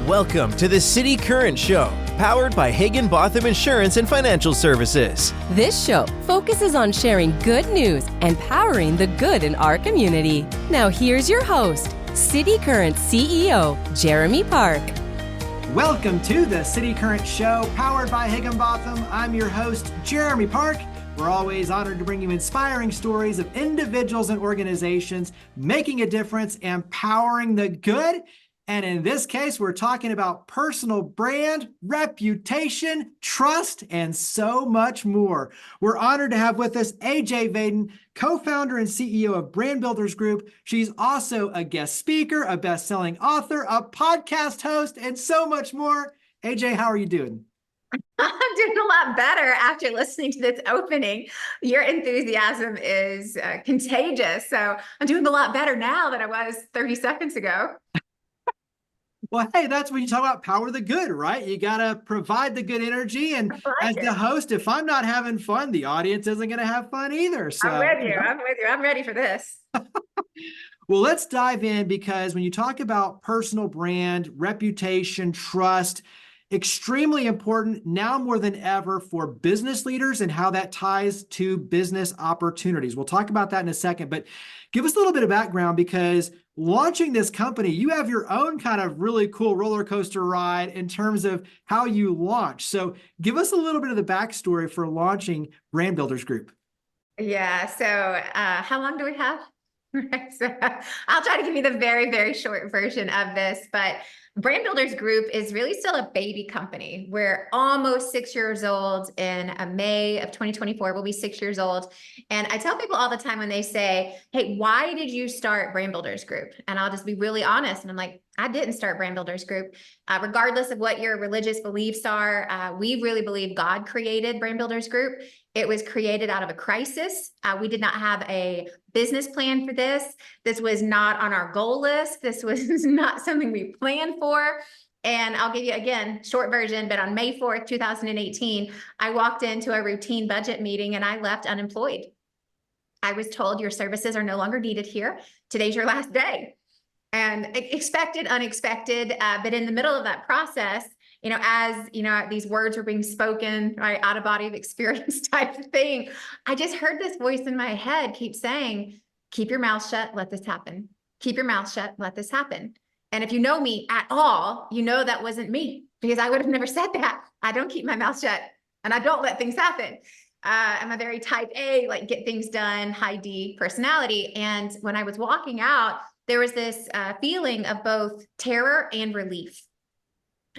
Welcome to the City Current Show, powered by Higginbotham Insurance and Financial Services. This show focuses on sharing good news and powering the good in our community. Now here's your host, City Current CEO, Jeremy Park. Welcome to the City Current Show, powered by Higginbotham. I'm your host, Jeremy Park. We're always honored to bring you inspiring stories of individuals and organizations making a difference and powering the good. And in this case, we're talking about personal brand, reputation, trust, and so much more. We're honored to have with us AJ Vaden, co-founder and CEO of Brand Builders Group. She's also a guest speaker, a best-selling author, a podcast host, and so much more. AJ, how are you doing? I'm doing a lot better after listening to this opening. Your enthusiasm is contagious. So I'm doing a lot better now than I was 30 seconds ago. Well, hey, that's when you talk about power the good, right? You got to provide the good energy. And as the host, if I'm not having fun, the audience isn't going to have fun either. So I'm with you. I'm ready for this. Well, let's dive in, because when you talk about personal brand, reputation, trust, extremely important now more than ever for business leaders and how that ties to business opportunities. We'll talk about that in a second, but give us a little bit of background, because launching this company, you have your own kind of really cool roller coaster ride in terms of how you launch. So give us a little bit of the backstory for launching Brand Builders Group. Yeah. So how long do we have? So I'll try to give you the very, very short version of this, but Brand Builders Group is really still a baby company. We're almost 6 years old. In May of 2024, we'll be 6 years old. And I tell people all the time when they say, hey, why did you start Brand Builders Group? And I'll just be really honest. And I'm like, I didn't start Brand Builders Group. Regardless of what your religious beliefs are, we really believe God created Brand Builders Group. It was created out of a crisis. We did not have a business plan for this. This was not on our goal list. This was not something we planned for. And I'll give you, again, short version, but on May 4th, 2018, I walked into a routine budget meeting and I left unemployed. I was told your services are no longer needed here. Today's your last day. And expected, unexpected, but in the middle of that process, as these words were being spoken, right, out of body of experience type of thing, I just heard this voice in my head keep saying, keep your mouth shut, let this happen. Keep your mouth shut, let this happen. And if you know me at all, you know that wasn't me, because I would have never said that. I don't keep my mouth shut and I don't let things happen. I'm a very type A, like get things done, high D personality. And when I was walking out, there was this feeling of both terror and relief.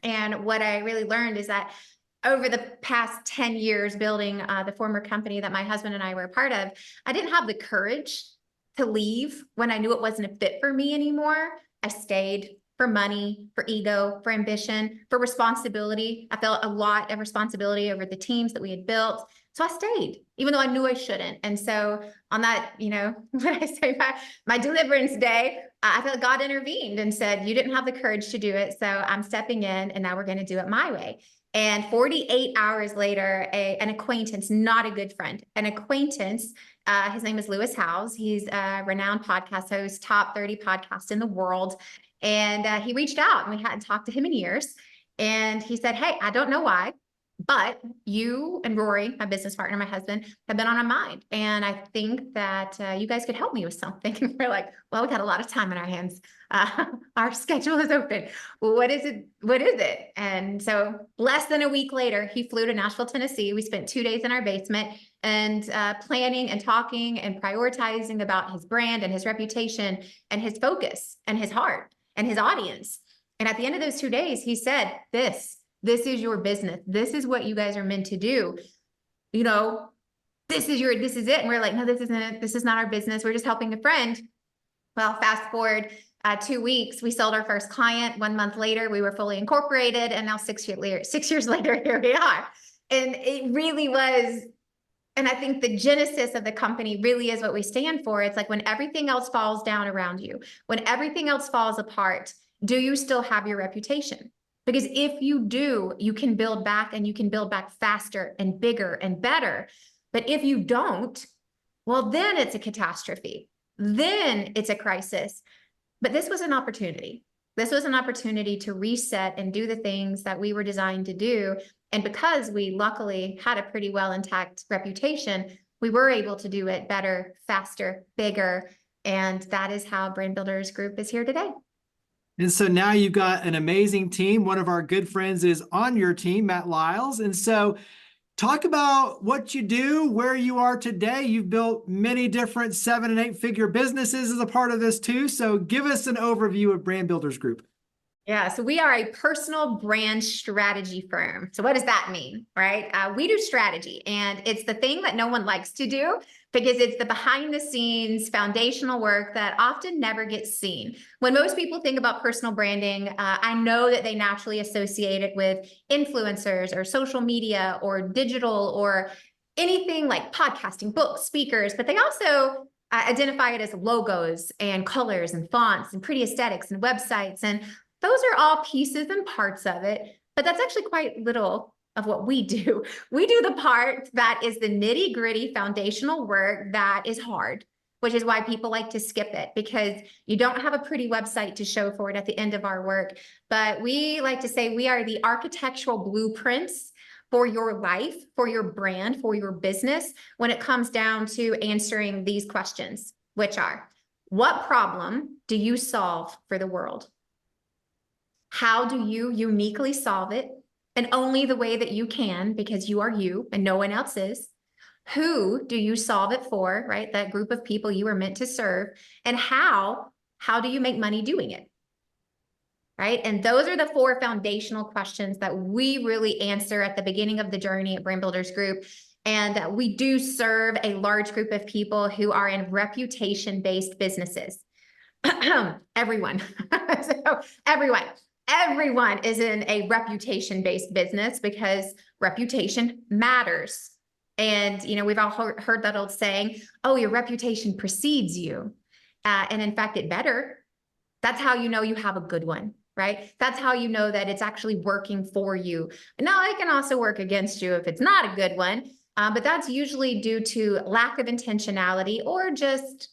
And what I really learned is that over the past 10 years building the former company that my husband and I were a part of, I didn't have the courage to leave when I knew it wasn't a fit for me anymore. I stayed for money, for ego, for ambition, for responsibility. I felt a lot of responsibility over the teams that we had built. So I stayed, even though I knew I shouldn't. And so on that, what I say, my deliverance day, I felt God intervened and said, you didn't have the courage to do it. So I'm stepping in and now we're going to do it my way. And 48 hours later, an acquaintance, not a good friend, an acquaintance, his name is Lewis Howes. He's a renowned podcast host, top 30 podcast in the world. And he reached out and we hadn't talked to him in years. And he said, hey, I don't know why, but you and Rory, my business partner, my husband, have been on my mind. And I think that you guys could help me with something. And we're like, well, we got a lot of time on our hands. Our schedule is open. Well, what is it? What is it? And so less than a week later, he flew to Nashville, Tennessee. We spent 2 days in our basement and planning and talking and prioritizing about his brand and his reputation and his focus and his heart and his audience. And at the end of those 2 days, he said, this is your business. This is what you guys are meant to do. This is it. And we're like, no, this isn't it. This is not our business. We're just helping a friend. Well, fast forward 2 weeks, we sold our first client. 1 month later, we were fully incorporated. And now 6 years later, here we are. And it really was, and I think the genesis of the company really is what we stand for. It's like when everything else falls down around you, when everything else falls apart, do you still have your reputation? Because if you do, you can build back, and you can build back faster and bigger and better. But if you don't, well, then it's a catastrophe. Then it's a crisis. But this was an opportunity. This was an opportunity to reset and do the things that we were designed to do. And because we luckily had a pretty well intact reputation, we were able to do it better, faster, bigger. And that is how Brand Builders Group is here today. And so now you've got an amazing team. One of our good friends is on your team, Matt Lyles. And so talk about what you do, where you are today. You've built many different 7- and 8-figure businesses as a part of this too. So give us an overview of Brand Builders Group. Yeah, so we are a personal brand strategy firm. So what does that mean, right? We do strategy, and it's the thing that no one likes to do because it's the behind the scenes foundational work that often never gets seen. When most people think about personal branding, I know that they naturally associate it with influencers or social media or digital or anything like podcasting, books, speakers, but they also identify it as logos and colors and fonts and pretty aesthetics and websites. And those are all pieces and parts of it, but that's actually quite little of what we do. We do the part that is the nitty-gritty foundational work that is hard, which is why people like to skip it, because you don't have a pretty website to show for it at the end of our work. But we like to say we are the architectural blueprints for your life, for your brand, for your business, when it comes down to answering these questions, which are, what problem do you solve for the world? How do you uniquely solve it? And only the way that you can, because you are you and no one else is. Who do you solve it for, right? That group of people you were meant to serve. And how do you make money doing it? Right? And those are the 4 foundational questions that we really answer at the beginning of the journey at Brand Builders Group. And we do serve a large group of people who are in reputation-based businesses. Everyone. So everyone is in a reputation-based business because reputation matters. And, we've all heard that old saying, oh, your reputation precedes you. And in fact, it better. That's how you know you have a good one, right? That's how you know that it's actually working for you. Now, it can also work against you if it's not a good one, but that's usually due to lack of intentionality or just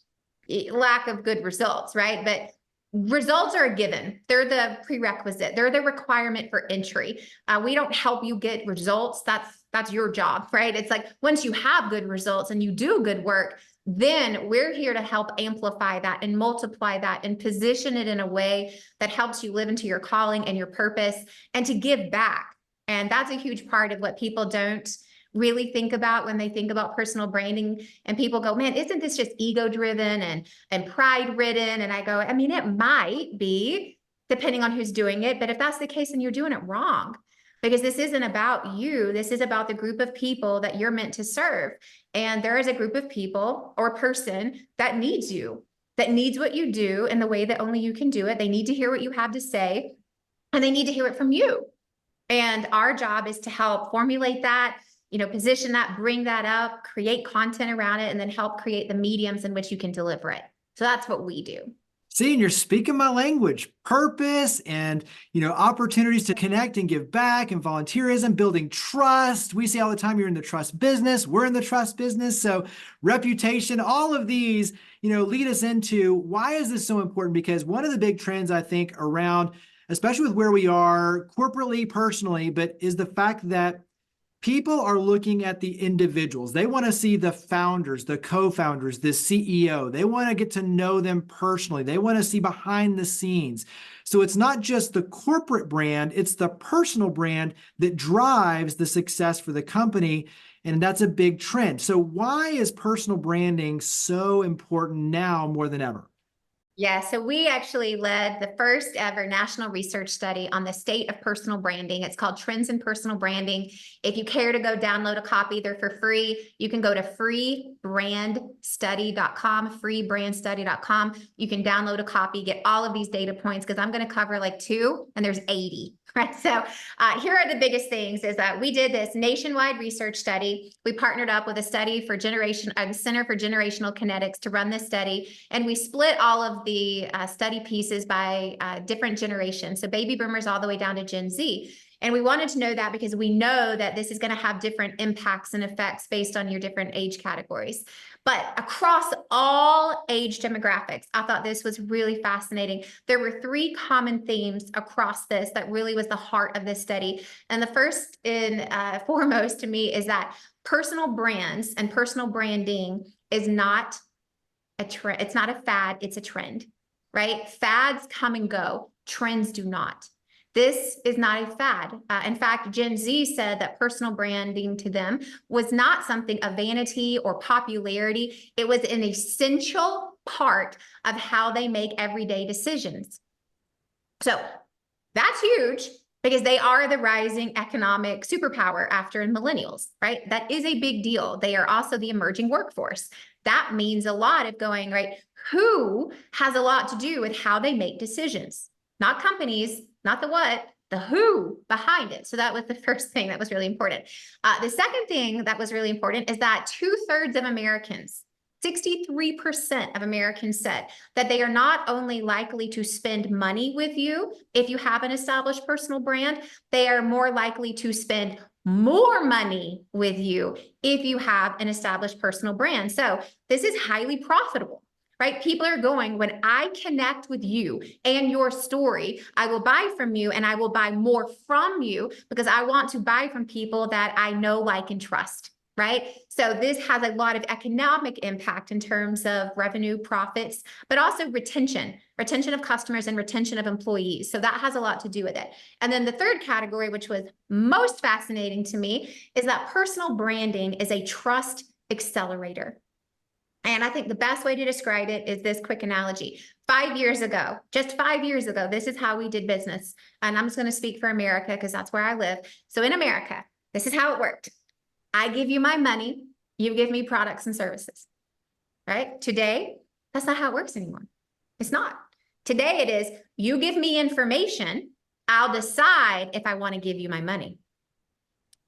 lack of good results, right? But results are a given. They're the prerequisite. They're the requirement for entry. We don't help you get results. That's your job, right? It's like once you have good results and you do good work, then we're here to help amplify that and multiply that and position it in a way that helps you live into your calling and your purpose and to give back. And that's a huge part of what people don't really think about when they think about personal branding. And people go, man, isn't this just ego driven and pride ridden? And I go, I mean, it might be depending on who's doing it. But if that's the case, then you're doing it wrong, because this isn't about you. This is about the group of people that you're meant to serve. And there is a group of people or person that needs you, that needs what you do in the way that only you can do it. They need to hear what you have to say, and they need to hear it from you. And our job is to help formulate that, position that, bring that up, create content around it, and then help create the mediums in which you can deliver it. So that's what we do. See, and you're speaking my language, purpose and, opportunities to connect and give back and volunteerism, building trust. We say all the time, you're in the trust business. We're in the trust business. So reputation, all of these, lead us into why is this so important? Because one of the big trends I think around, especially with where we are corporately, personally, but is the fact that people are looking at the individuals. They want to see the founders, the co-founders, the CEO. They want to get to know them personally. They want to see behind the scenes. So it's not just the corporate brand, it's the personal brand that drives the success for the company. And that's a big trend. So why is personal branding so important now more than ever? Yeah, so we actually led the first ever national research study on the state of personal branding. It's called Trends in Personal Branding. If you care to go download a copy, they're for free. You can go to freebrandstudy.com, freebrandstudy.com. You can download a copy, get all of these data points, because I'm going to cover like 2 and there's 80. Right. So here are the biggest things is that we did this nationwide research study. We partnered up with a Center for Generational Kinetics to run this study. And we split all of the study pieces by different generations. So baby boomers all the way down to Gen Z. And we wanted to know that because we know that this is going to have different impacts and effects based on your different age categories. But across all age demographics, I thought this was really fascinating. There were 3 common themes across this that really was the heart of this study. And the first and foremost to me is that personal brands and personal branding is not a trend. It's not a fad, it's a trend, right? Fads come and go, trends do not. This is not a fad. In fact, Gen Z said that personal branding to them was not something of vanity or popularity. It was an essential part of how they make everyday decisions. So that's huge because they are the rising economic superpower after millennials, right? That is a big deal. They are also the emerging workforce. That means a lot of going, right? Who has a lot to do with how they make decisions? Not companies, not the what, the who behind it. So that was the first thing that was really important. The second thing that was really important is that 2/3 of Americans, 63% of Americans said that they are not only likely to spend money with you if you have an established personal brand, they are more likely to spend more money with you if you have an established personal brand. So this is highly profitable. Right? People are going, when I connect with you and your story, I will buy from you and I will buy more from you because I want to buy from people that I know, like, and trust. Right? So this has a lot of economic impact in terms of revenue, profits, but also retention of customers and retention of employees. So that has a lot to do with it. And then the third category, which was most fascinating to me, is that personal branding is a trust accelerator. And I think the best way to describe it is this quick analogy. 5 years ago, just 5 years ago, this is how we did business. And I'm just going to speak for America because that's where I live. So in America, this is how it worked. I give you my money, you give me products and services, right? Today, that's not how it works anymore. It's not. Today it is, you give me information, I'll decide if I want to give you my money.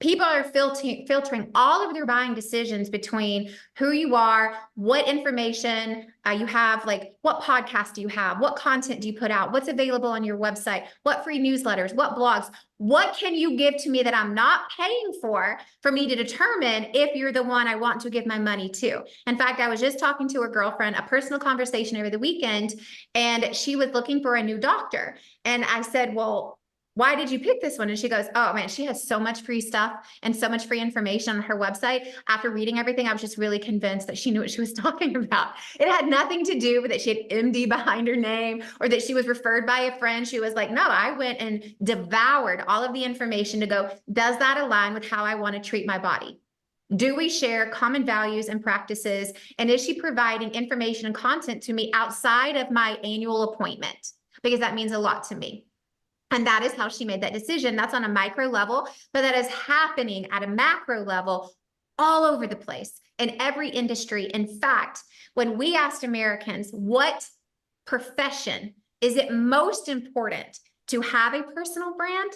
People are filtering all of their buying decisions between who you are, what information you have, like what podcast do you have, what content do you put out, what's available on your website, what free newsletters, what blogs, what can you give to me that I'm not paying for me to determine if you're the one I want to give my money to. In fact, I was just talking to a girlfriend, a personal conversation over the weekend, and she was looking for a new doctor. And I said, well, why did you pick this one? And she goes, oh man, she has so much free stuff and so much free information on her website. After reading everything, I was just really convinced that she knew what she was talking about. It had nothing to do with that she had MD behind her name or that she was referred by a friend. She was like, no, I went and devoured all of the information to go, does that align with how I want to treat my body? Do we share common values and practices? And is she providing information and content to me outside of my annual appointment? Because that means a lot to me. And that is how she made that decision. That's on a micro level, but that is happening at a macro level all over the place in every industry. In fact, when we asked Americans what profession is it most important to have a personal brand?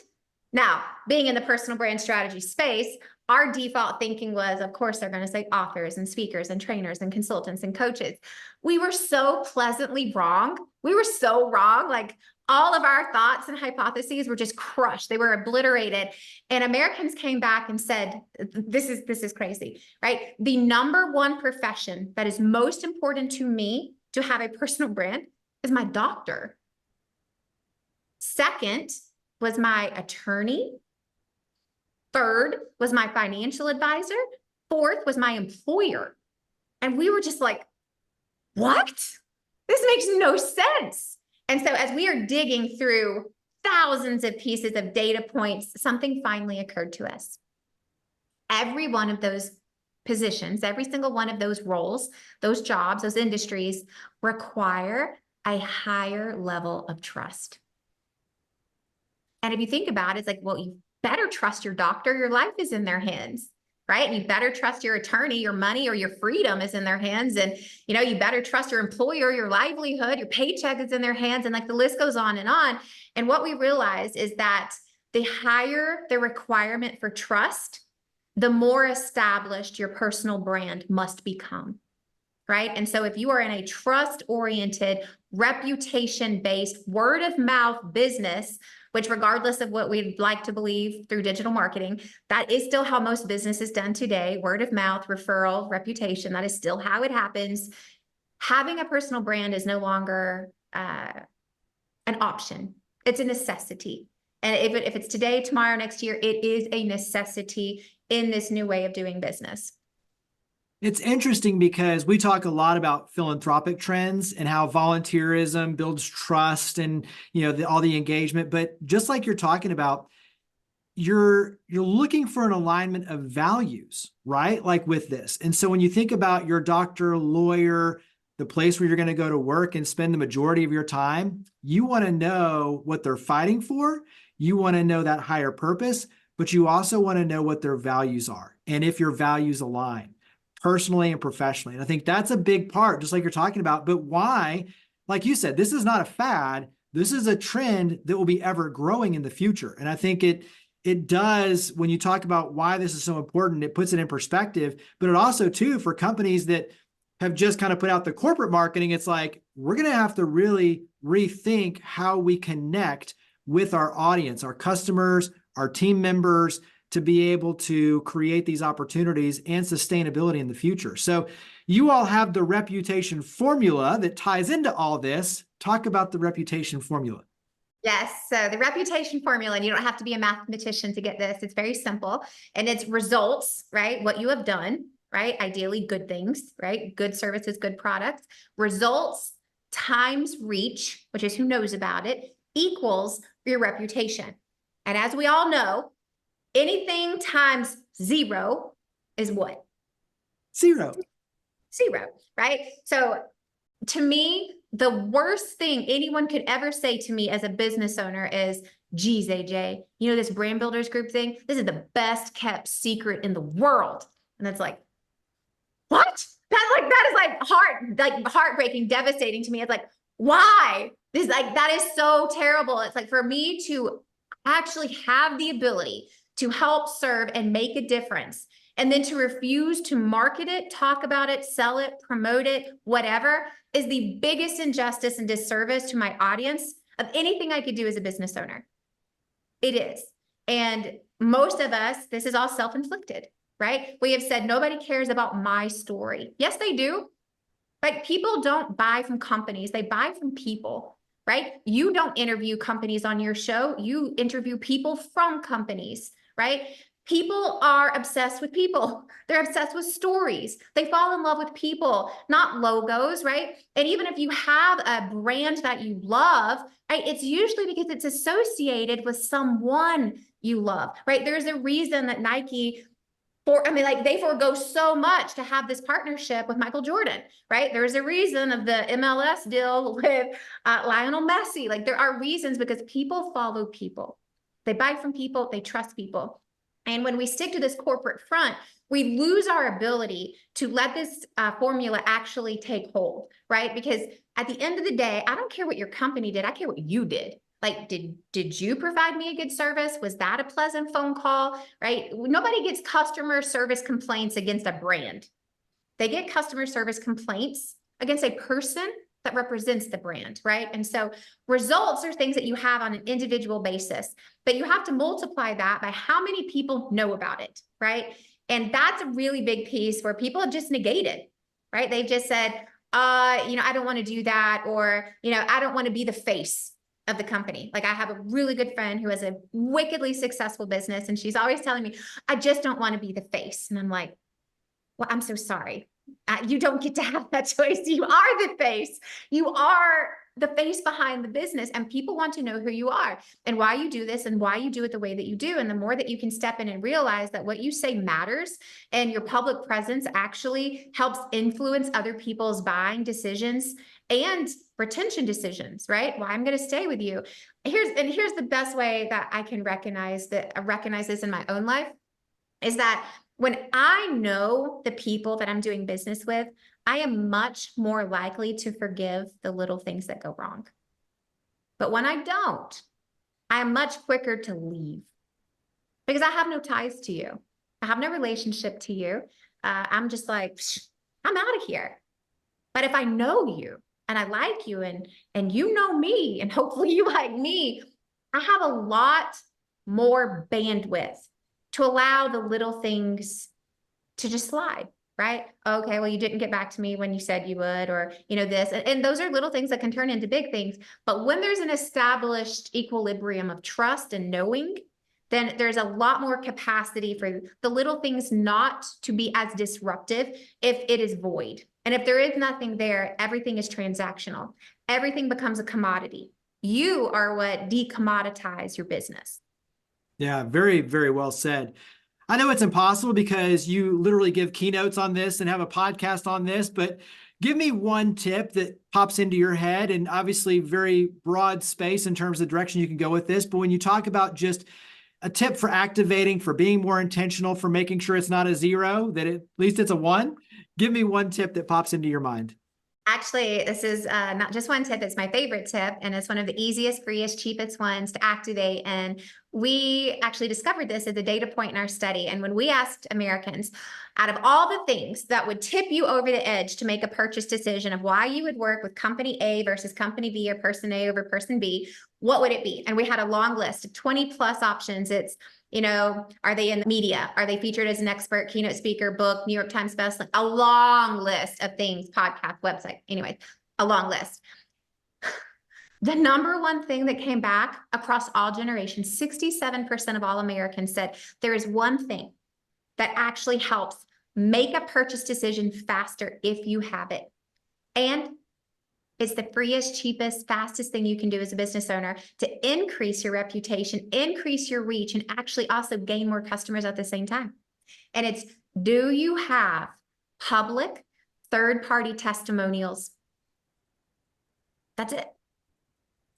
Now, being in the personal brand strategy space, our default thinking was, of course, they're going to say authors and speakers and trainers and consultants and coaches. We were so pleasantly wrong. We were so wrong. Like, all of our thoughts and hypotheses were just crushed. They were obliterated. And Americans came back and said, this is crazy, right? The number one profession that is most important to me to have a personal brand is my doctor. Second was my attorney. Third was my financial advisor. Fourth was my employer. And we were just like, what? This makes no sense. And so as we are digging through thousands of pieces of data points, something finally occurred to us. Every one of those positions, every single one of those roles, those jobs, those industries require a higher level of trust. And if you think about it, it's like, well, you better trust your doctor. Your life is in their hands. Right? And you better trust your attorney, your money or your freedom is in their hands. And, you better trust your employer, your livelihood, your paycheck is in their hands. And like the list goes on. And what we realize is that the higher the requirement for trust, the more established your personal brand must become. Right? And so if you are in a trust-oriented, reputation-based, word-of-mouth business, which regardless of what we'd like to believe through digital marketing, that is still how most business is done today. Word of mouth, referral, reputation, that is still how it happens. Having a personal brand is no longer an option. It's a necessity. And if it's today, tomorrow, next year, it is a necessity in this new way of doing business. It's interesting because we talk a lot about philanthropic trends and how volunteerism builds trust and, all the engagement. But just like you're talking about, you're looking for an alignment of values, right? Like with this. And so when you think about your doctor, lawyer, the place where you're going to go to work and spend the majority of your time, you want to know what they're fighting for. You want to know that higher purpose, but you also want to know what their values are and if your values align personally and professionally. And I think that's a big part, just like you're talking about. But why? Like you said, this is not a fad. This is a trend that will be ever growing in the future. And I think it does, when you talk about why this is so important, it puts it in perspective. But it also, too, for companies that have just kind of put out the corporate marketing, it's like, we're going to have to really rethink how we connect with our audience, our customers, our team members, to be able to create these opportunities and sustainability in the future. So you all have the reputation formula that ties into all this. Talk about the reputation formula. Yes. So the reputation formula, and you don't have to be a mathematician to get this. It's very simple. And it's results, right? What you have done, right? Ideally good things, right? Good services, good products. Results times reach, which is who knows about it, equals your reputation. And as we all know, anything times zero is what? Zero, right? So to me, the worst thing anyone could ever say to me as a business owner is, geez, AJ, this brand builders group thing, this is the best kept secret in the world. And it's like, what? That is heartbreaking, devastating to me. It's like, why? That is so terrible. It's like, for me to actually have the ability to help serve and make a difference, and then to refuse to market it, talk about it, sell it, promote it, whatever, is the biggest injustice and disservice to my audience of anything I could do as a business owner. It is. And most of us, this is all self-inflicted, right? We have said, nobody cares about my story. Yes, they do. Like, people don't buy from companies, they buy from people, right? You don't interview companies on your show. You interview people from companies, right? People are obsessed with people. They're obsessed with stories. They fall in love with people, not logos, right? And even if you have a brand that you love, right, it's usually because it's associated with someone you love, right? There's a reason that Nike, they forego so much to have this partnership with Michael Jordan, right? There's a reason of the MLS deal with Lionel Messi. Like, there are reasons, because people follow people. They buy from people, they trust people. And when we stick to this corporate front, we lose our ability to let this formula actually take hold, right? Because at the end of the day, I don't care what your company did. I care what you did. Like, did you provide me a good service? Was that a pleasant phone call, right? Nobody gets customer service complaints against a brand. They get customer service complaints against a person that represents the brand, right? And so results are things that you have on an individual basis, but you have to multiply that by how many people know about it, right? And that's a really big piece where people have just negated, right? They've just said, I don't want to do that, or, I don't want to be the face of the company. Like, I have a really good friend who has a wickedly successful business, and she's always telling me, I just don't want to be the face. And I'm like, well, I'm so sorry. You don't get to have that choice. You are the face. You are the face behind the business, and people want to know who you are and why you do this and why you do it the way that you do. And the more that you can step in and realize that what you say matters, and your public presence actually helps influence other people's buying decisions and retention decisions, right? Well, I'm going to stay with you. Here's the best way that I can recognize this in my own life, is that when I know the people that I'm doing business with, I am much more likely to forgive the little things that go wrong. But when I don't, I am much quicker to leave, because I have no ties to you. I have no relationship to you. I'm just like, I'm out of here. But if I know you and I like you, and you know me, and hopefully you like me, I have a lot more bandwidth to allow the little things to just slide, right? Okay, well, you didn't get back to me when you said you would, or, this. And those are little things that can turn into big things. But when there's an established equilibrium of trust and knowing, then there's a lot more capacity for the little things not to be as disruptive if it is void. And if there is nothing there, everything is transactional. Everything becomes a commodity. You are what decommoditize your business. Yeah, very, very well said. I know it's impossible because you literally give keynotes on this and have a podcast on this, but give me one tip that pops into your head, and obviously very broad space in terms of the direction you can go with this. But when you talk about just a tip for activating, for being more intentional, for making sure it's not a 0, that at least it's a 1, give me one tip that pops into your mind. Actually, this is not just one tip, it's my favorite tip, and it's one of the easiest, freest, cheapest ones to activate. And we actually discovered this as a data point in our study. And when we asked Americans, out of all the things that would tip you over the edge to make a purchase decision of why you would work with company A versus company B, or person A over person B, what would it be? And we had a long list of 20 plus options. It's, are they in the media? Are they featured as an expert, keynote speaker, book, New York Times bestselling? A long list of things, podcast, website, anyways, a long list. The number one thing that came back across all generations, 67% of all Americans said there is one thing that actually helps make a purchase decision faster if you have it. And it's the freest, cheapest, fastest thing you can do as a business owner to increase your reputation, increase your reach, and actually also gain more customers at the same time. And it's, do you have public third-party testimonials? That's it.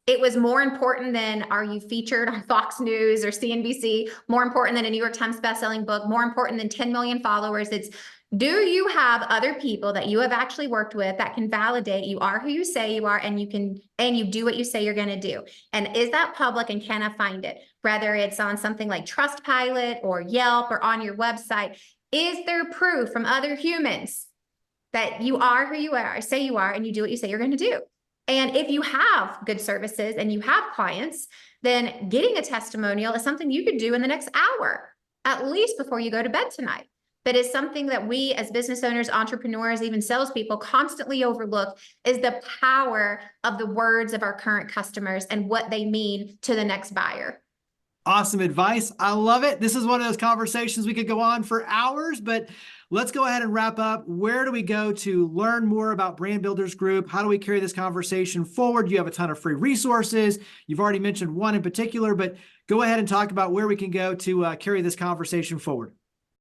It was more important than, are you featured on Fox News or CNBC? More important than a New York Times bestselling book, more important than 10 million followers. It's, do you have other people that you have actually worked with that can validate you are who you say you are, and you do what you say you're going to do? And is that public, and can I find it? Whether it's on something like Trustpilot or Yelp or on your website, is there proof from other humans that you are who you are, say you are, and you do what you say you're going to do? And if you have good services and you have clients, then getting a testimonial is something you could do in the next hour, at least before you go to bed tonight. But it's something that we as business owners, entrepreneurs, even salespeople constantly overlook, is the power of the words of our current customers and what they mean to the next buyer. Awesome advice. I love it. This is one of those conversations we could go on for hours, but let's go ahead and wrap up. Where do we go to learn more about Brand Builders Group? How do we carry this conversation forward? You have a ton of free resources. You've already mentioned one in particular, but go ahead and talk about where we can go to carry this conversation forward.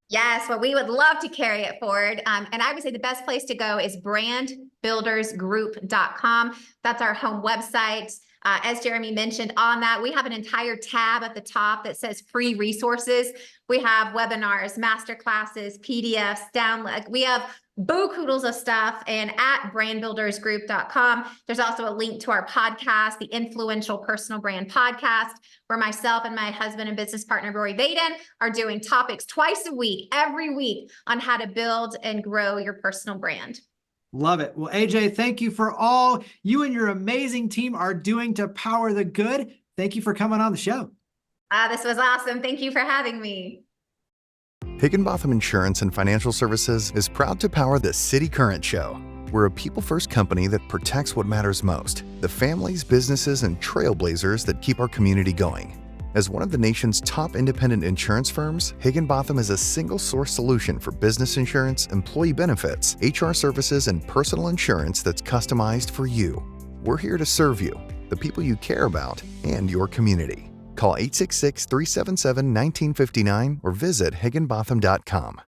Yes, well, we would love to carry it forward. And I would say the best place to go is brandbuildersgroup.com. That's our home website. As Jeremy mentioned, on that, we have an entire tab at the top that says free resources. We have webinars, masterclasses, PDFs, download. We have boo-koodles of stuff. And at brandbuildersgroup.com, there's also a link to our podcast, the Influential Personal Brand Podcast, where myself and my husband and business partner, AJ Vaden, are doing topics twice a week, every week, on how to build and grow your personal brand. Love it. Well, AJ, thank you for all you and your amazing team are doing to power the good. Thank you for coming on the show. This was awesome. Thank you for having me. Higginbotham Insurance and Financial Services is proud to power the City Current Show. We're a people-first company that protects what matters most, the families, businesses, and trailblazers that keep our community going. As one of the nation's top independent insurance firms, Higginbotham is a single-source solution for business insurance, employee benefits, HR services, and personal insurance that's customized for you. We're here to serve you, the people you care about, and your community. Call 866-377-1959 or visit higginbotham.com.